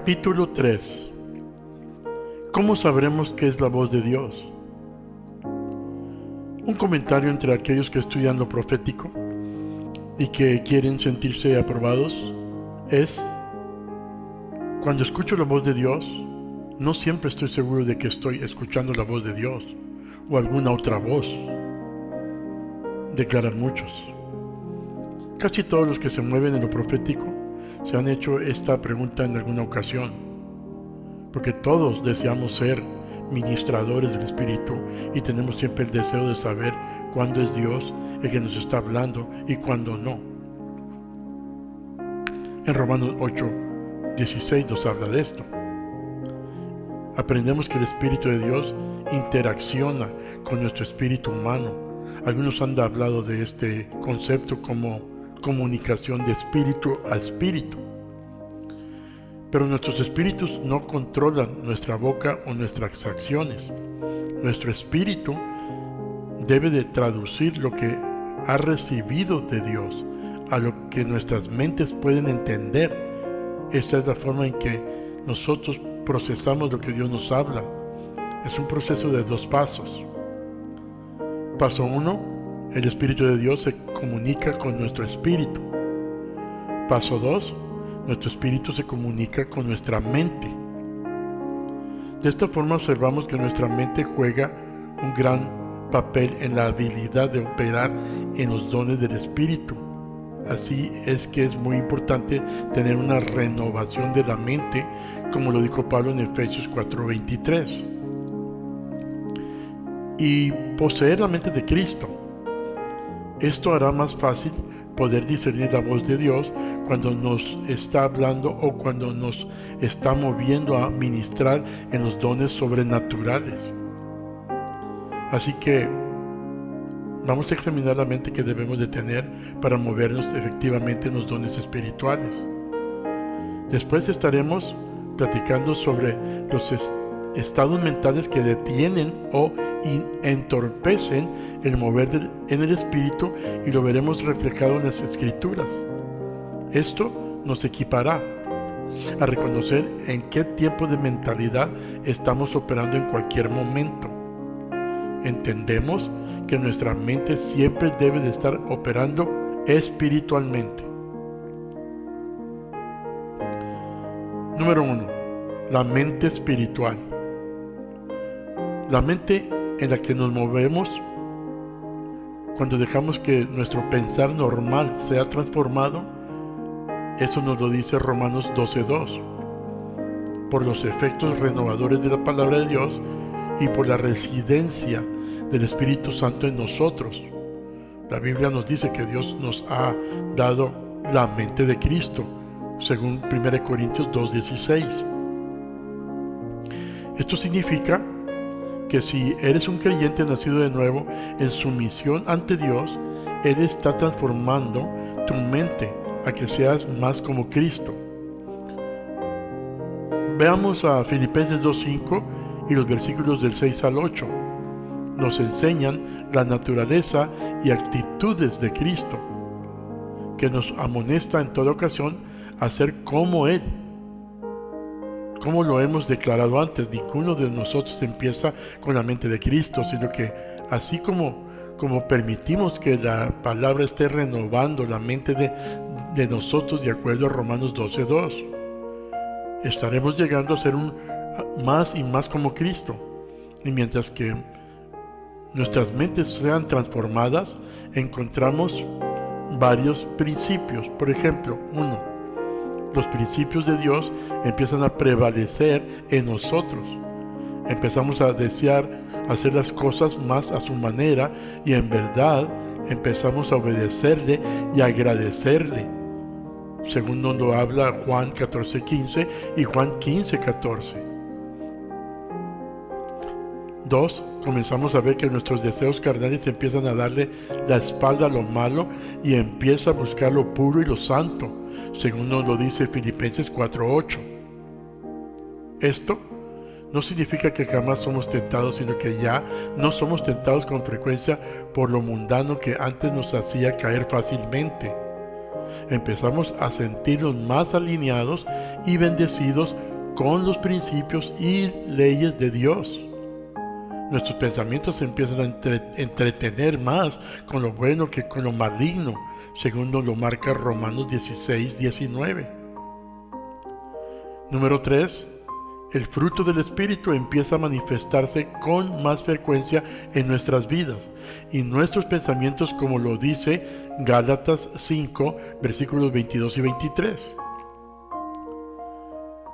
Capítulo 3. ¿Cómo sabremos qué es la voz de Dios? Un comentario entre aquellos que estudian lo profético y que quieren sentirse aprobados es: cuando escucho la voz de Dios, no siempre estoy seguro de que estoy escuchando la voz de Dios o alguna otra voz, declaran muchos. Casi todos los que se mueven en lo profético se han hecho esta pregunta en alguna ocasión, porque todos deseamos ser ministradores del Espíritu y tenemos siempre el deseo de saber cuándo es Dios el que nos está hablando y cuándo no. En Romanos 8:16 nos habla de esto. Aprendemos que el Espíritu de Dios interacciona con nuestro espíritu humano. Algunos han hablado de este concepto como comunicación de espíritu a espíritu. Pero nuestros espíritus no controlan nuestra boca o nuestras acciones. Nuestro espíritu debe de traducir lo que ha recibido de Dios a lo que nuestras mentes pueden entender. Esta es la forma en que nosotros procesamos lo que Dios nos habla. Es un proceso de 2 pasos. Paso 1. El Espíritu de Dios se comunica con nuestro espíritu. Paso 2. Nuestro espíritu se comunica con nuestra mente. De esta forma observamos que nuestra mente juega un gran papel en la habilidad de operar en los dones del espíritu. Así es que es muy importante tener una renovación de la mente, como lo dijo Pablo en Efesios 4:23. Y poseer la mente de Cristo. Esto hará más fácil poder discernir la voz de Dios cuando nos está hablando o cuando nos está moviendo a ministrar en los dones sobrenaturales. Así que vamos a examinar la mente que debemos de tener para movernos efectivamente en los dones espirituales. Después estaremos platicando sobre los estados mentales que detienen o entorpecen el mover en el espíritu, y lo veremos reflejado en las escrituras. Esto nos equipará a reconocer en qué tipo de mentalidad estamos operando en cualquier momento. Entendemos que nuestra mente siempre debe de estar operando espiritualmente. Número 1. La mente espiritual. La mente en la que nos movemos cuando dejamos que nuestro pensar normal sea transformado. Eso nos lo dice Romanos 12:2. Por los efectos renovadores de la palabra de Dios y por la residencia del Espíritu Santo en nosotros. La Biblia nos dice que Dios nos ha dado la mente de Cristo, según 1 Corintios 2:16. Esto significa que si eres un creyente nacido de nuevo en sumisión ante Dios, Él está transformando tu mente a que seas más como Cristo. Veamos a Filipenses 2:5 y los versículos del 6 al 8. Nos enseñan la naturaleza y actitudes de Cristo, que nos amonesta en toda ocasión a ser como Él. Como lo hemos declarado antes, ninguno de nosotros empieza con la mente de Cristo, sino que así como permitimos que la palabra esté renovando la mente de nosotros, de acuerdo a Romanos 12:2, estaremos llegando a ser más y más como Cristo. Y mientras que nuestras mentes sean transformadas, encontramos varios principios. Por ejemplo, 1. Los principios de Dios empiezan a prevalecer en nosotros. Empezamos a desear hacer las cosas más a su manera y en verdad empezamos a obedecerle y agradecerle, según nos lo habla Juan 14:15 y Juan 15:14. 2. Comenzamos a ver que nuestros deseos carnales empiezan a darle la espalda a lo malo y empieza a buscar lo puro y lo santo, según nos lo dice Filipenses 4:8. Esto no significa que jamás somos tentados, sino que ya no somos tentados con frecuencia por lo mundano que antes nos hacía caer fácilmente. Empezamos a sentirnos más alineados y bendecidos con los principios y leyes de Dios. Nuestros pensamientos se empiezan a entretener más con lo bueno que con lo maligno, según nos lo marca Romanos 16:19. Número 3. El fruto del Espíritu empieza a manifestarse con más frecuencia en nuestras vidas y nuestros pensamientos, como lo dice Gálatas 5, versículos 22 y 23.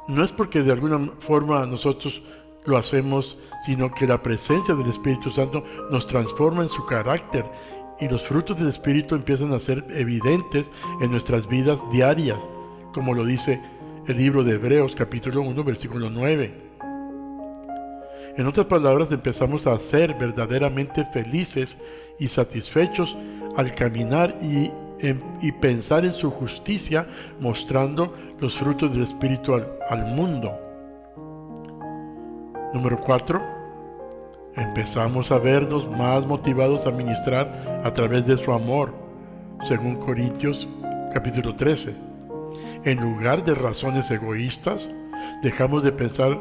No es porque de alguna forma nosotros lo hacemos, sino que la presencia del Espíritu Santo nos transforma en su carácter y los frutos del Espíritu empiezan a ser evidentes en nuestras vidas diarias, como lo dice el libro de Hebreos capítulo 1 versículo 9. En otras palabras, empezamos a ser verdaderamente felices y satisfechos al caminar y pensar en su justicia, mostrando los frutos del Espíritu al mundo. Número 4. Empezamos a vernos más motivados a ministrar a través de su amor, según Corintios capítulo 13. En lugar de razones egoístas, dejamos de pensar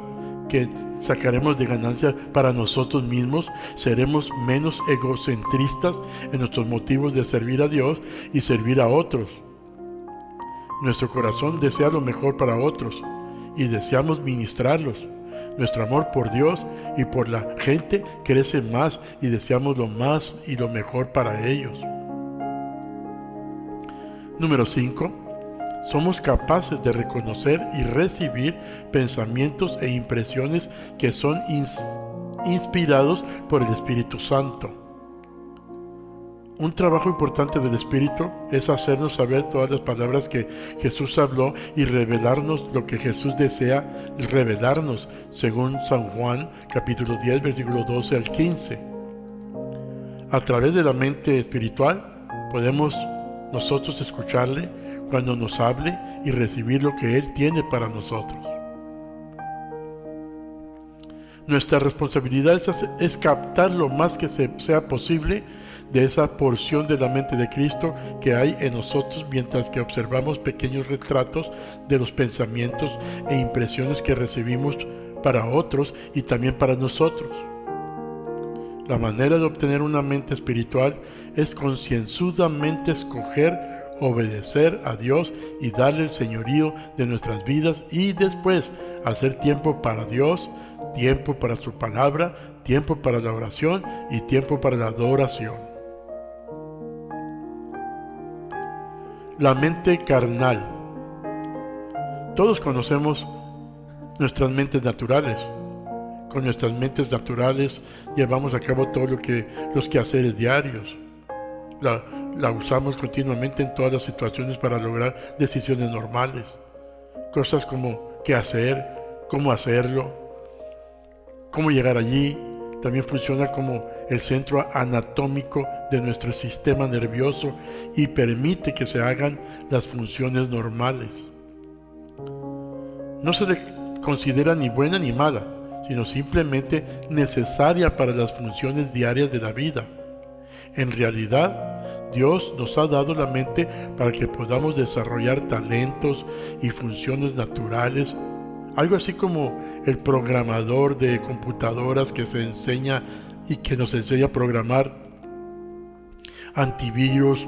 que sacaremos de ganancia para nosotros mismos, seremos menos egocentristas en nuestros motivos de servir a Dios y servir a otros. Nuestro corazón desea lo mejor para otros y deseamos ministrarlos. Nuestro amor por Dios y por la gente crece más y deseamos lo más y lo mejor para ellos. Número 5. Somos capaces de reconocer y recibir pensamientos e impresiones que son inspirados por el Espíritu Santo. Un trabajo importante del Espíritu es hacernos saber todas las palabras que Jesús habló y revelarnos lo que Jesús desea revelarnos, según San Juan capítulo 10 versículo 12 al 15. A través de la mente espiritual podemos nosotros escucharle cuando nos hable y recibir lo que Él tiene para nosotros. Nuestra responsabilidad es captar lo más que sea posible de esa porción de la mente de Cristo que hay en nosotros, mientras que observamos pequeños retratos de los pensamientos e impresiones que recibimos para otros y también para nosotros. La manera de obtener una mente espiritual es concienzudamente escoger obedecer a Dios y darle el señorío de nuestras vidas y después hacer tiempo para Dios, tiempo para su palabra, tiempo para la oración y tiempo para la adoración. La mente carnal. Todos conocemos nuestras mentes naturales. Con nuestras mentes naturales llevamos a cabo todo los quehaceres diarios. La usamos continuamente en todas las situaciones para lograr decisiones normales. Cosas como qué hacer, cómo hacerlo, cómo llegar allí. También funciona como el centro anatómico de nuestro sistema nervioso y permite que se hagan las funciones normales. No se le considera ni buena ni mala, sino simplemente necesaria para las funciones diarias de la vida. En realidad, Dios nos ha dado la mente para que podamos desarrollar talentos y funciones naturales, algo así como el programador de computadoras que se enseña y que nos enseña a programar antivirus,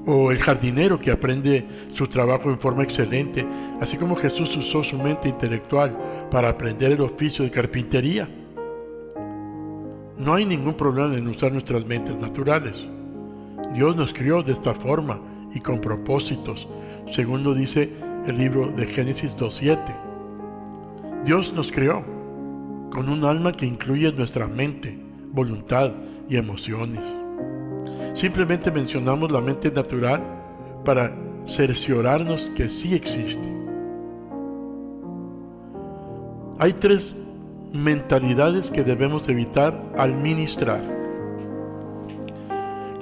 o el jardinero que aprende su trabajo en forma excelente, así como Jesús usó su mente intelectual para aprender el oficio de carpintería. No hay ningún problema en usar nuestras mentes naturales. Dios nos crió de esta forma y con propósitos, según lo dice el libro de Génesis 2:7. Dios nos creó con un alma que incluye nuestra mente, voluntad y emociones. Simplemente mencionamos la mente natural para cerciorarnos que sí existe. Hay 3 mentalidades que debemos evitar al ministrar.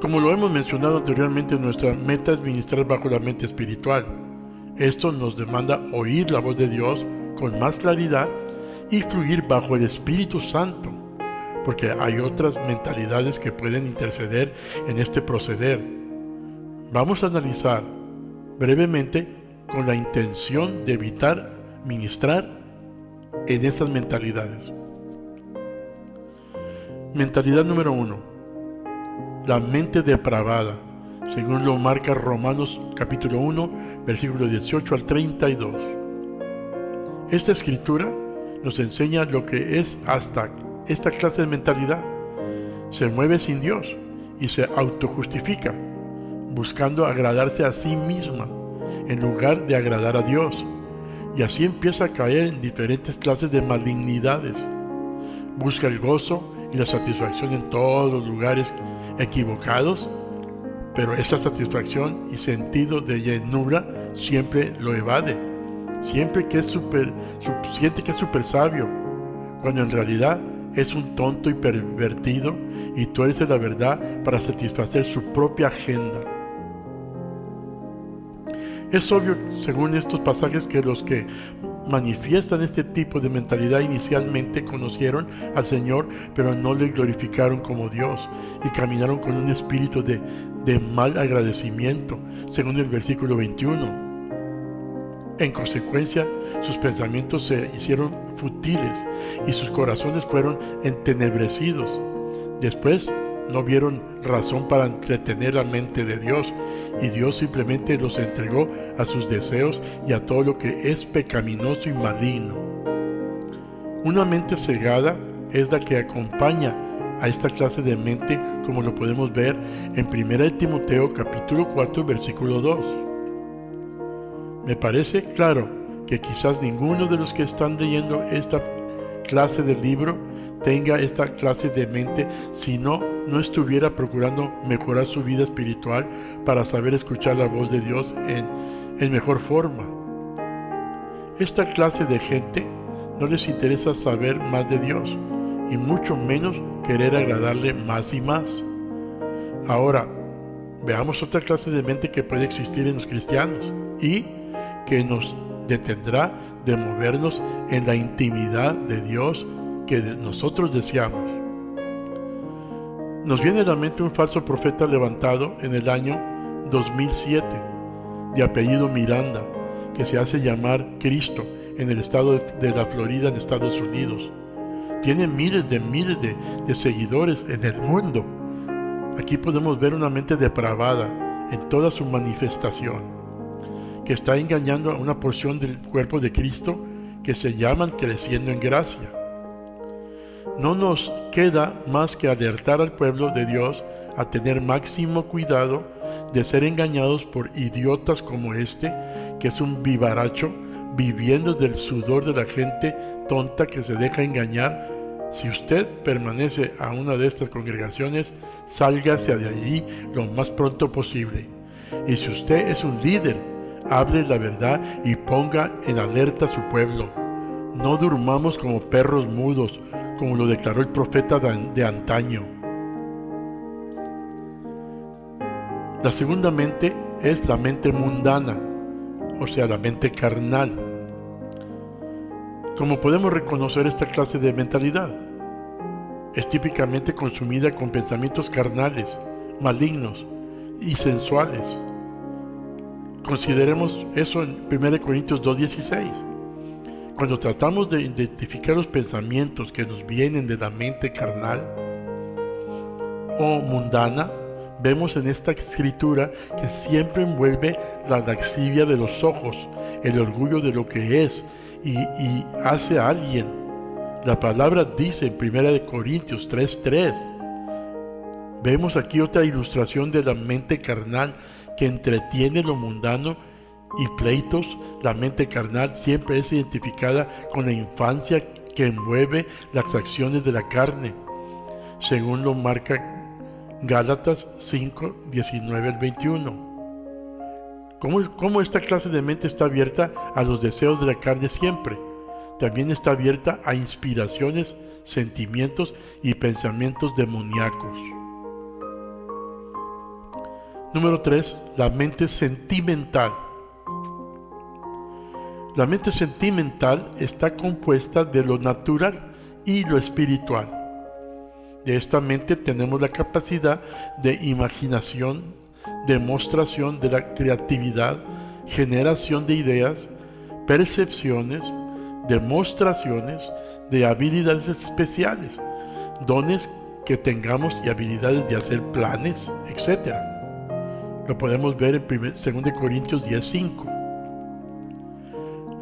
Como lo hemos mencionado anteriormente, nuestra meta es ministrar bajo la mente espiritual. Esto nos demanda oír la voz de Dios con más claridad y fluir bajo el Espíritu Santo, porque hay otras mentalidades que pueden interceder en este proceder. Vamos a analizar brevemente con la intención de evitar ministrar en estas mentalidades. Mentalidad número 1. La mente depravada, según lo marca Romanos capítulo 1, versículos 18 al 32. Esta escritura nos enseña lo que es hasta esta clase de mentalidad. Se mueve sin Dios y se autojustifica, buscando agradarse a sí misma en lugar de agradar a Dios, y así empieza a caer en diferentes clases de malignidades. Busca el gozo y la satisfacción en todos los lugares equivocados, pero esa satisfacción y sentido de llenura siempre lo evade. Siente que es súper sabio, cuando en realidad es un tonto y pervertido y tuerce la verdad para satisfacer su propia agenda. Es obvio, según estos pasajes, que los que manifiestan este tipo de mentalidad inicialmente conocieron al Señor, pero no le glorificaron como Dios y caminaron con un espíritu de mal agradecimiento, según el versículo 21. En consecuencia, sus pensamientos se hicieron futiles y sus corazones fueron entenebrecidos. Después no vieron razón para entretener la mente de Dios, y Dios simplemente los entregó a sus deseos y a todo lo que es pecaminoso y maligno. Una mente cegada es la que acompaña a esta clase de mente, como lo podemos ver en 1 Timoteo capítulo 4 versículo 2. Me parece claro que quizás ninguno de los que están leyendo esta clase de libro tenga esta clase de mente si no estuviera procurando mejorar su vida espiritual para saber escuchar la voz de Dios en mejor forma. Esta clase de gente no les interesa saber más de Dios y mucho menos querer agradarle más y más. Ahora, veamos otra clase de mente que puede existir en los cristianos y que nos detendrá de movernos en la intimidad de Dios que nosotros deseamos. Nos viene a la mente un falso profeta levantado en el año 2007, de apellido Miranda, que se hace llamar Cristo en el estado de la Florida, en Estados Unidos. Tiene miles de seguidores en el mundo. Aquí podemos ver una mente depravada en toda su manifestación, que está engañando a una porción del cuerpo de Cristo que se llaman creciendo en gracia. No nos queda más que alertar al pueblo de Dios a tener máximo cuidado de ser engañados por idiotas como este, que es un vivaracho viviendo del sudor de la gente tonta que se deja engañar. Si usted permanece a una de estas congregaciones, sálgase de allí lo más pronto posible. Y si usted es un líder, hable la verdad y ponga en alerta a su pueblo. No durmamos como perros mudos, como lo declaró el profeta de antaño. La segunda mente es la mente mundana, o sea, la mente carnal. ¿Cómo podemos reconocer esta clase de mentalidad? Es típicamente consumida con pensamientos carnales, malignos y sensuales. Consideremos eso en 1 Corintios 2:16. Cuando tratamos de identificar los pensamientos que nos vienen de la mente carnal o mundana, vemos en esta escritura que siempre envuelve la lascivia de los ojos, el orgullo de lo que es y hace a alguien. La palabra dice en 1 Corintios 3:3. Vemos aquí otra ilustración de la mente carnal que entretiene lo mundano y pleitos. La mente carnal siempre es identificada con la infancia que envuelve las acciones de la carne, según lo marca Gálatas 5:19 al 21. ¿Cómo esta clase de mente está abierta a los deseos de la carne siempre? También está abierta a inspiraciones, sentimientos y pensamientos demoníacos. Número 3. La mente sentimental. La mente sentimental está compuesta de lo natural y lo espiritual. De esta mente tenemos la capacidad de imaginación, demostración de la creatividad, generación de ideas, percepciones, demostraciones de habilidades especiales, dones que tengamos y habilidades de hacer planes, etc. Lo podemos ver en 2 Corintios 10:5.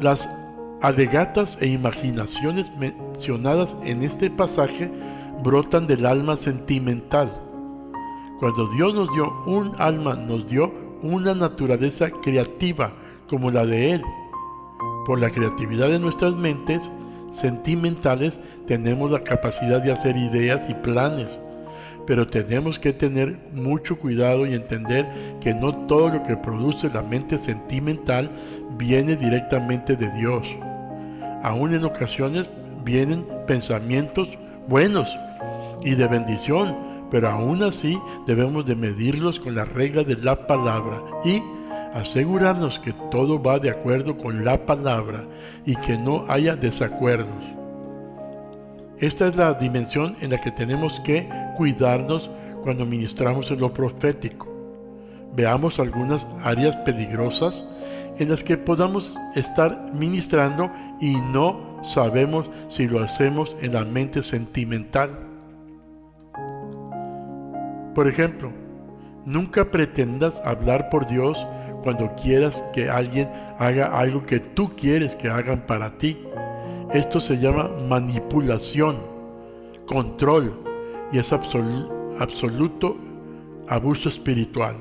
Las alegatas e imaginaciones mencionadas en este pasaje brotan del alma sentimental. Cuando Dios nos dio un alma, nos dio una naturaleza creativa como la de Él. Por la creatividad de nuestras mentes sentimentales tenemos la capacidad de hacer ideas y planes, pero tenemos que tener mucho cuidado y entender que no todo lo que produce la mente sentimental viene directamente de Dios. Aún en ocasiones vienen pensamientos buenos y de bendición, pero aún así debemos de medirlos con las reglas de la palabra y asegurarnos que todo va de acuerdo con la palabra y que no haya desacuerdos. Esta es la dimensión en la que tenemos que cuidarnos cuando ministramos en lo profético. Veamos algunas áreas peligrosas en las que podamos estar ministrando y no sabemos si lo hacemos en la mente sentimental. Por ejemplo, nunca pretendas hablar por Dios cuando quieras que alguien haga algo que tú quieres que hagan para ti. Esto se llama manipulación, control y es absoluto abuso espiritual.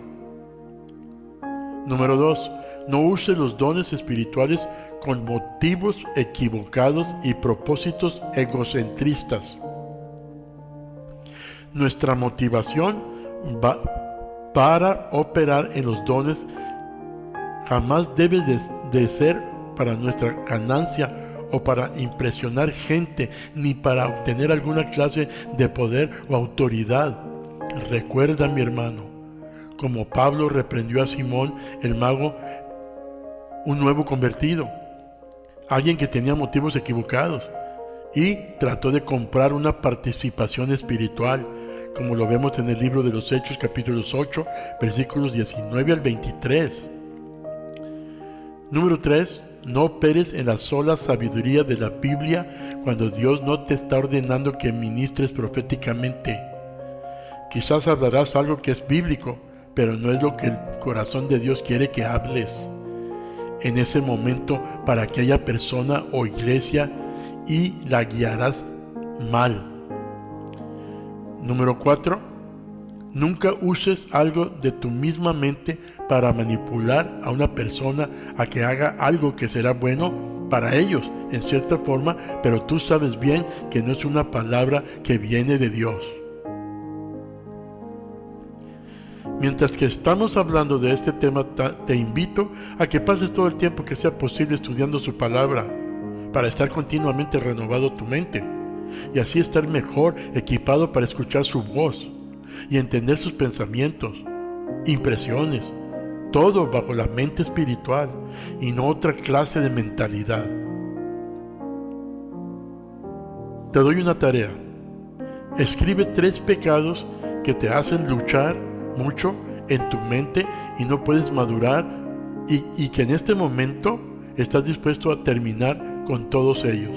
Número 2. No uses los dones espirituales con motivos equivocados y propósitos egocentristas. Nuestra motivación para operar en los dones jamás debe de ser para nuestra ganancia o para impresionar gente, ni para obtener alguna clase de poder o autoridad. Recuerda, mi hermano, como Pablo reprendió a Simón el mago, un nuevo convertido, alguien que tenía motivos equivocados, y trató de comprar una participación espiritual, como lo vemos en el libro de los Hechos, capítulos 8, versículos 19 al 23. Número 3. No operes en la sola sabiduría de la Biblia cuando Dios no te está ordenando que ministres proféticamente. Quizás hablarás algo que es bíblico, pero no es lo que el corazón de Dios quiere que hables en ese momento para aquella persona o iglesia, y la guiarás mal. Número 4. Nunca uses algo de tu misma mente para manipular a una persona a que haga algo que será bueno para ellos, en cierta forma, pero tú sabes bien que no es una palabra que viene de Dios. Mientras que estamos hablando de este tema, te invito a que pases todo el tiempo que sea posible estudiando su palabra, para estar continuamente renovado tu mente, y así estar mejor equipado para escuchar su voz y entender sus pensamientos, impresiones, todo bajo la mente espiritual y no otra clase de mentalidad. Te doy una tarea. Escribe 3 pecados que te hacen luchar mucho en tu mente y no puedes madurar, y que en este momento estás dispuesto a terminar con todos ellos.